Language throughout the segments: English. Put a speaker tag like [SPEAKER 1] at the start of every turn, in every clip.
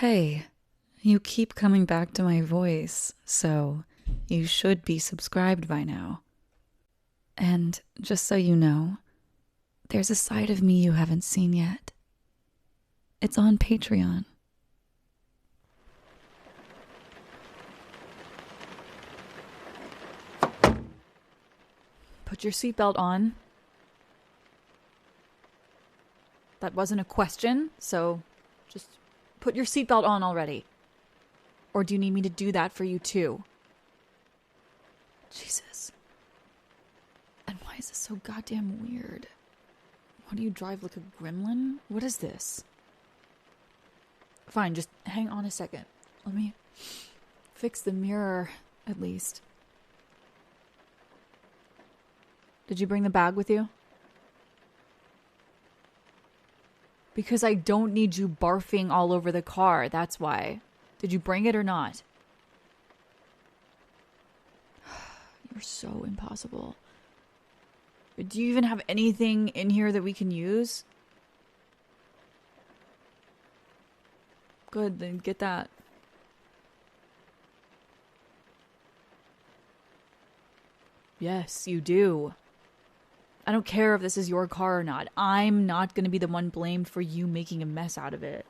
[SPEAKER 1] Hey, you keep coming back to my voice, so you should be subscribed by now. And just so you know, there's a side of me you haven't seen yet. It's on Patreon. Put your seatbelt on. That wasn't a question, so just put your seatbelt on already. Or do you need me to do that for you too? Jesus. And why is this so goddamn weird? Why do you drive like a gremlin? What is this? Fine, just hang on a second. Let me fix the mirror, at least. Did you bring the bag with you? Because I don't need you barfing all over the car, that's why. Did you bring it or not? You're so impossible. Do you even have anything in here that we can use? Good, then get that. Yes, you do. I don't care if this is your car or not. I'm not going to be the one blamed for you making a mess out of it.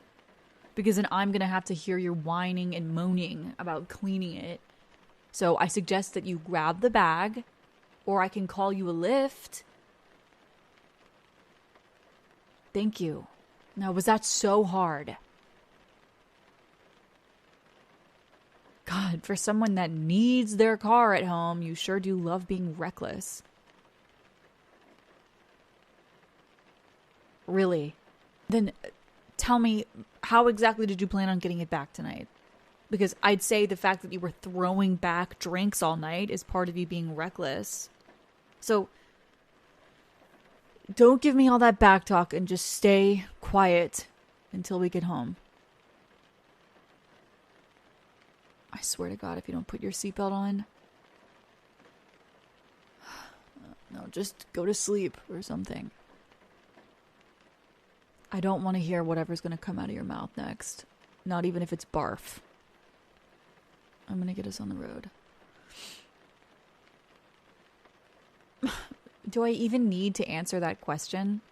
[SPEAKER 1] Because then I'm going to have to hear your whining and moaning about cleaning it. So I suggest that you grab the bag, or I can call you a lift. Thank you. Now, was that so hard? God, for someone that needs their car at home, you sure do love being reckless. Really? Then tell me, how exactly did you plan on getting it back tonight? Because I'd say the fact that you were throwing back drinks all night is part of you being reckless. So, don't give me all that back talk and just stay quiet until we get home. I swear to God, if you don't put your seatbelt on. No, just go to sleep or something. I don't want to hear whatever's going to come out of your mouth next. Not even if it's barf. I'm going to get us on the road. Do I even need to answer that question?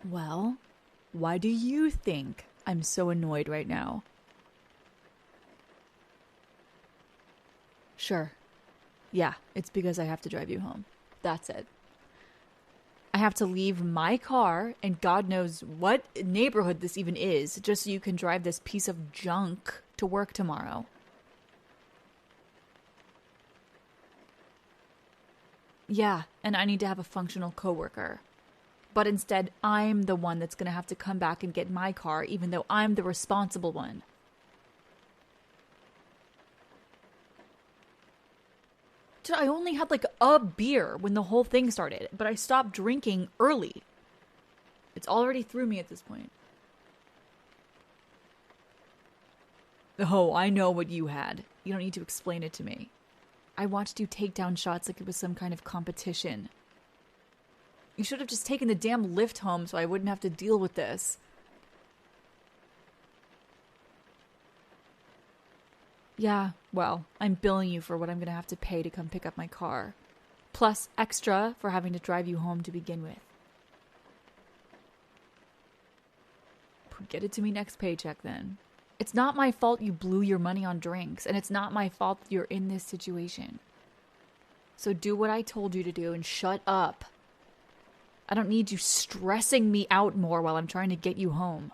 [SPEAKER 1] Well, why do you think I'm so annoyed right now? Sure. Yeah, it's because I have to drive you home. That's it. I have to leave my car, and God knows what neighborhood this even is, just so you can drive this piece of junk to work tomorrow. Yeah, and I need to have a functional coworker. But instead, I'm the one that's going to have to come back and get my car, even though I'm the responsible one. Dude, I only had like a beer when the whole thing started, but I stopped drinking early. It's already through me at this point. Oh, I know what you had. You don't need to explain it to me. I watched you take down shots like it was some kind of competition. You should have just taken the damn lift home so I wouldn't have to deal with this. Yeah, well, I'm billing you for what I'm going to have to pay to come pick up my car. Plus extra for having to drive you home to begin with. Get it to me next paycheck then. It's not my fault you blew your money on drinks, and it's not my fault you're in this situation. So do what I told you to do and shut up. I don't need you stressing me out more while I'm trying to get you home.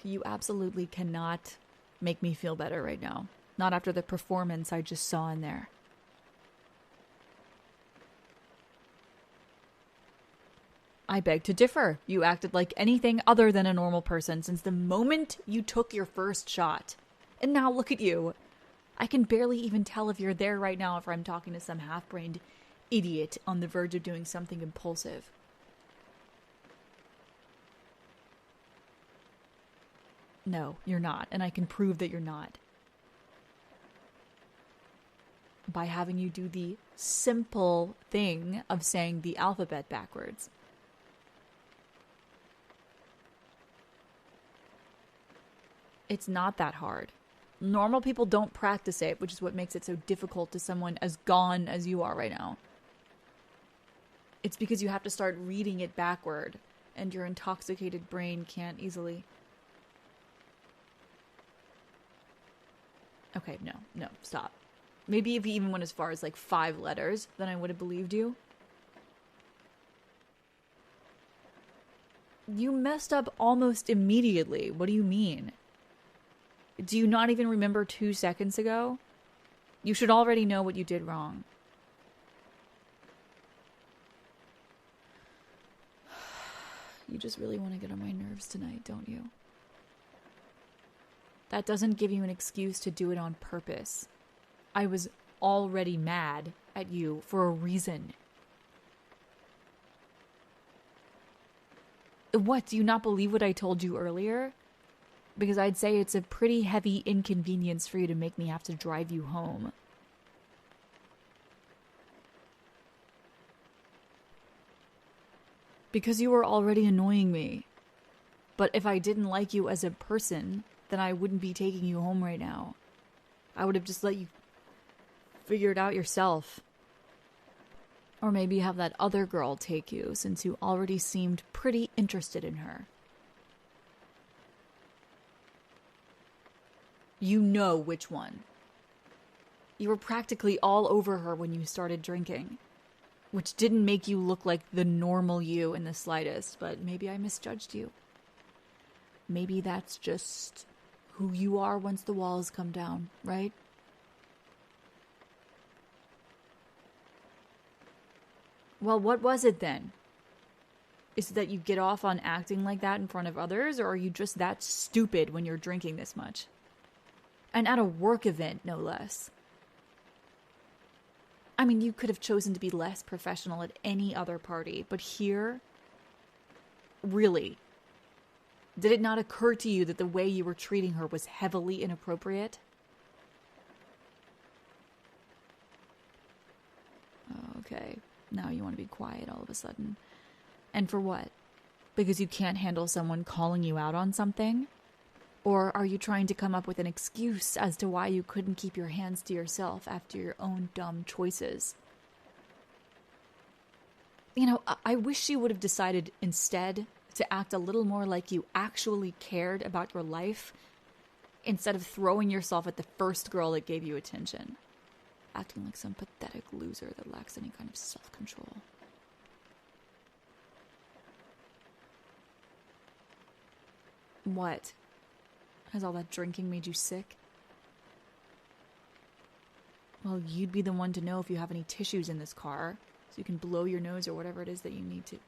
[SPEAKER 1] You absolutely cannot make me feel better right now. Not after the performance I just saw in there. I beg to differ. You acted like anything other than a normal person since the moment you took your first shot. And now look at you. I can barely even tell if you're there right now if I'm talking to some half-brained idiot on the verge of doing something impulsive. No, you're not, and I can prove that you're not. by having you do the simple thing of saying the alphabet backwards. It's not that hard. Normal people don't practice it, which is what makes it so difficult to someone as gone as you are right now. It's because you have to start reading it backward, and your intoxicated brain can't easily. Okay, no, stop. Maybe if you even went as far as like 5 letters, then I would have believed you. You messed up almost immediately. What do you mean? Do you not even remember 2 seconds ago? You should already know what you did wrong. You just really want to get on my nerves tonight, don't you? That doesn't give you an excuse to do it on purpose. I was already mad at you for a reason. What, do you not believe what I told you earlier? Because I'd say it's a pretty heavy inconvenience for you to make me have to drive you home. Because you were already annoying me. But if I didn't like you as a person, then I wouldn't be taking you home right now. I would have just let you figure it out yourself. Or maybe have that other girl take you, since you already seemed pretty interested in her. You know which one. You were practically all over her when you started drinking. Which didn't make you look like the normal you in the slightest, but maybe I misjudged you. Maybe that's just who you are once the walls come down, right? Well, what was it then? Is it that you get off on acting like that in front of others, or are you just that stupid when you're drinking this much? And at a work event, no less. I mean, you could have chosen to be less professional at any other party, but here? Really? Did it not occur to you that the way you were treating her was heavily inappropriate? Okay, now you want to be quiet all of a sudden. And for what? Because you can't handle someone calling you out on something? Or are you trying to come up with an excuse as to why you couldn't keep your hands to yourself after your own dumb choices? You know, I wish you would have decided instead to act a little more like you actually cared about your life instead of throwing yourself at the first girl that gave you attention. Acting like some pathetic loser that lacks any kind of self-control. What? Has all that drinking made you sick? Well, you'd be the one to know if you have any tissues in this car, so you can blow your nose or whatever it is that you need to.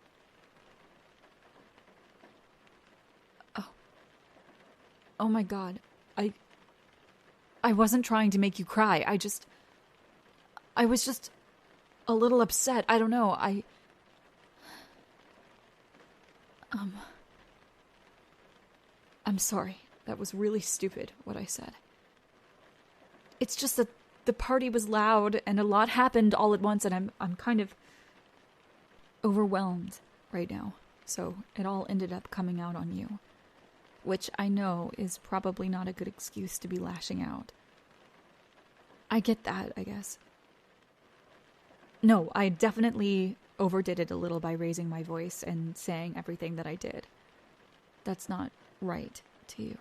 [SPEAKER 1] Oh my God. I wasn't trying to make you cry. I was just a little upset. I don't know. I'm sorry. That was really stupid, what I said. It's just that the party was loud and a lot happened all at once, and I'm kind of overwhelmed right now. So it all ended up coming out on you. Which I know is probably not a good excuse to be lashing out. I get that, I guess. No, I definitely overdid it a little by raising my voice and saying everything that I did. That's not right to you.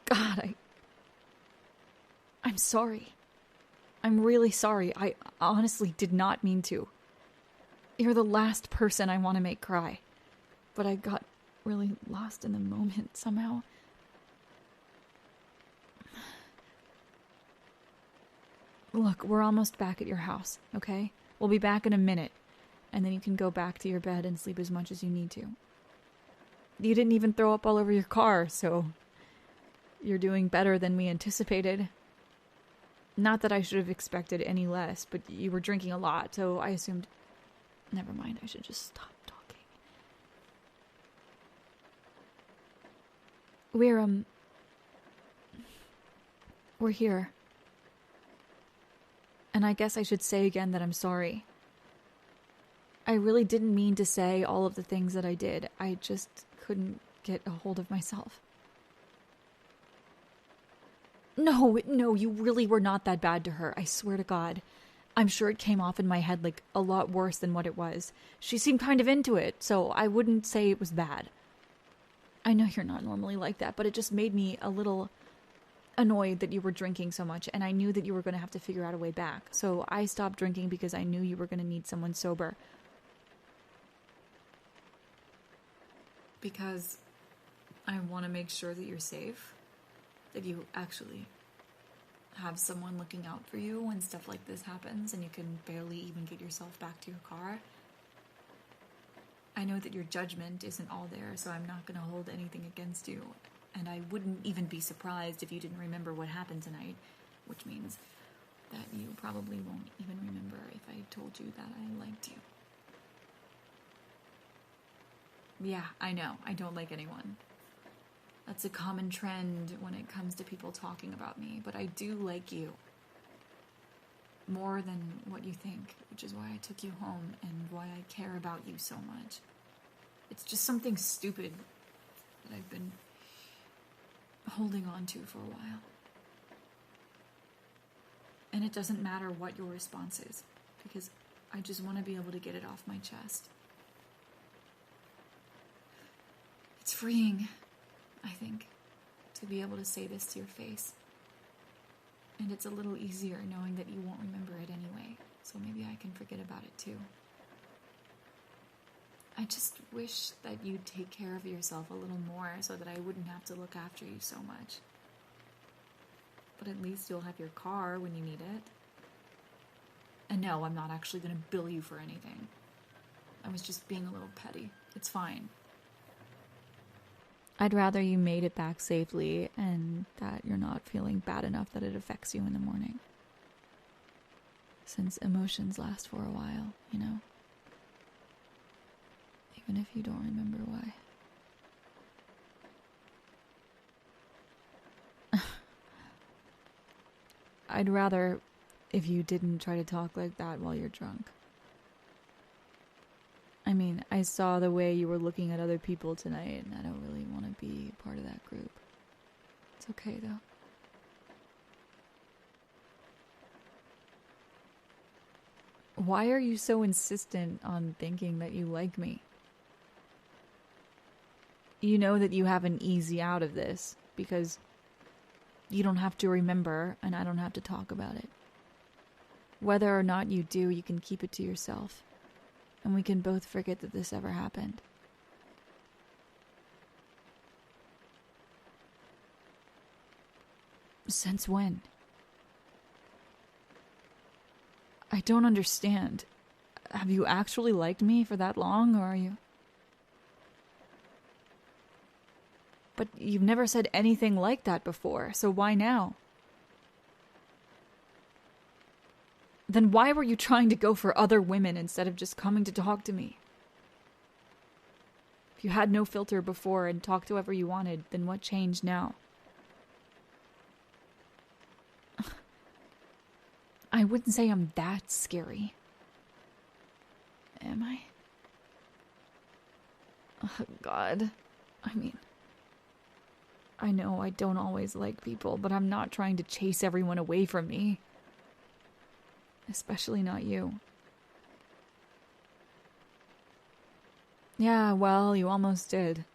[SPEAKER 1] God, I'm sorry. I'm really sorry. I honestly did not mean to. You're the last person I want to make cry. But I got really lost in the moment somehow. Look, we're almost back at your house, okay? We'll be back in a minute, and then you can go back to your bed and sleep as much as you need to. You didn't even throw up all over your car, so you're doing better than we anticipated. Not that I should have expected any less, but you were drinking a lot, so I assumed... Never mind, I should just stop talking. We're here. And I guess I should say again that I'm sorry. I really didn't mean to say all of the things that I did. I just couldn't get a hold of myself. No, you really were not that bad to her. I swear to God. I'm sure it came off in my head like a lot worse than what it was. She seemed kind of into it, so I wouldn't say it was bad. I know you're not normally like that, but it just made me a little annoyed that you were drinking so much, and I knew that you were going to have to figure out a way back. So I stopped drinking because I knew you were going to need someone sober. Because I want to make sure that you're safe. That you actually have someone looking out for you when stuff like this happens and you can barely even get yourself back to your car. I know that your judgment isn't all there, so I'm not going to hold anything against you. And I wouldn't even be surprised if you didn't remember what happened tonight, which means that you probably won't even remember if I told you that I liked you. Yeah, I know. I don't like anyone. That's a common trend when it comes to people talking about me, but I do like you. More than what you think, which is why I took you home and why I care about you so much. It's just something stupid that I've been holding on to for a while. And it doesn't matter what your response is, because I just want to be able to get it off my chest. It's freeing, I think, to be able to say this to your face. And it's a little easier knowing that you won't remember it anyway, so maybe I can forget about it too. I just wish that you'd take care of yourself a little more so that I wouldn't have to look after you so much. But at least you'll have your car when you need it. And no, I'm not actually going to bill you for anything. I was just being a little petty. It's fine. I'd rather you made it back safely and that you're not feeling bad enough that it affects you in the morning. Since emotions last for a while, you know? Even if you don't remember why. I'd rather if you didn't try to talk like that while you're drunk. I mean, I saw the way you were looking at other people tonight, and I don't really want to be part of that group. It's okay, though. Why are you so insistent on thinking that you like me? You know that you have an easy out of this, because you don't have to remember, and I don't have to talk about it. Whether or not you do, you can keep it to yourself. And we can both forget that this ever happened. Since when? I don't understand. Have you actually liked me for that long, or are you... But you've never said anything like that before, so why now? Then why were you trying to go for other women instead of just coming to talk to me? If you had no filter before and talked to whoever you wanted, then what changed now? I wouldn't say I'm that scary. Am I? Oh, God. I mean, I know I don't always like people, but I'm not trying to chase everyone away from me. Especially not you. Yeah, well, you almost did.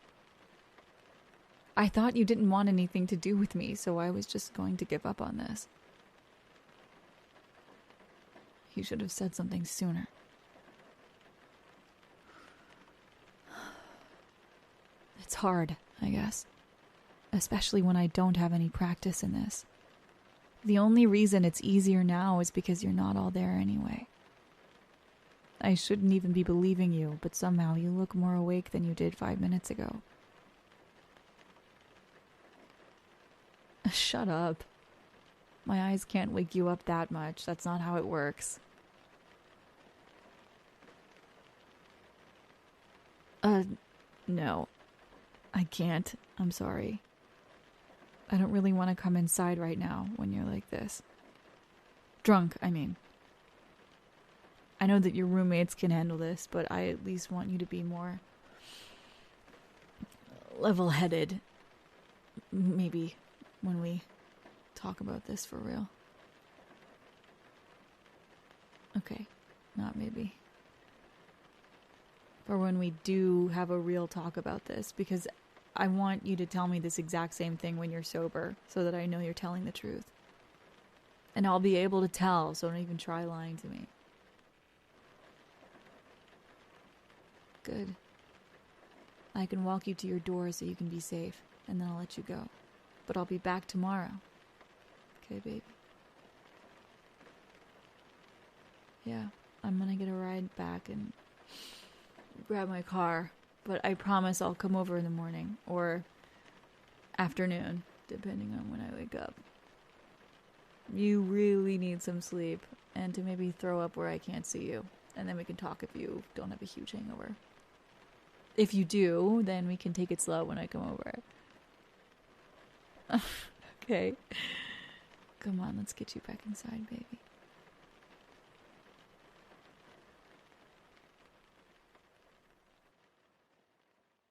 [SPEAKER 1] I thought you didn't want anything to do with me, so I was just going to give up on this. You should have said something sooner. It's hard, I guess. Especially when I don't have any practice in this. The only reason it's easier now is because you're not all there anyway. I shouldn't even be believing you, but somehow you look more awake than you did 5 minutes ago. Shut up. My eyes can't wake you up that much. That's not how it works. No. I can't. I'm sorry. I don't really want to come inside right now when you're like this. Drunk, I mean. I know that your roommates can handle this, but I at least want you to be more level-headed. Maybe when we talk about this for real. Okay, not maybe. For when we do have a real talk about this, because I want you to tell me this exact same thing when you're sober, so that I know you're telling the truth. And I'll be able to tell, so don't even try lying to me. Good. I can walk you to your door so you can be safe, and then I'll let you go. But I'll be back tomorrow. Okay, baby? Yeah, I'm gonna get a ride back and grab my car, but I promise I'll come over in the morning, or afternoon, depending on when I wake up. You really need some sleep, and to maybe throw up where I can't see you, and then we can talk if you don't have a huge hangover. If you do, then we can take it slow when I come over. Okay. Come on, let's get you back inside, baby.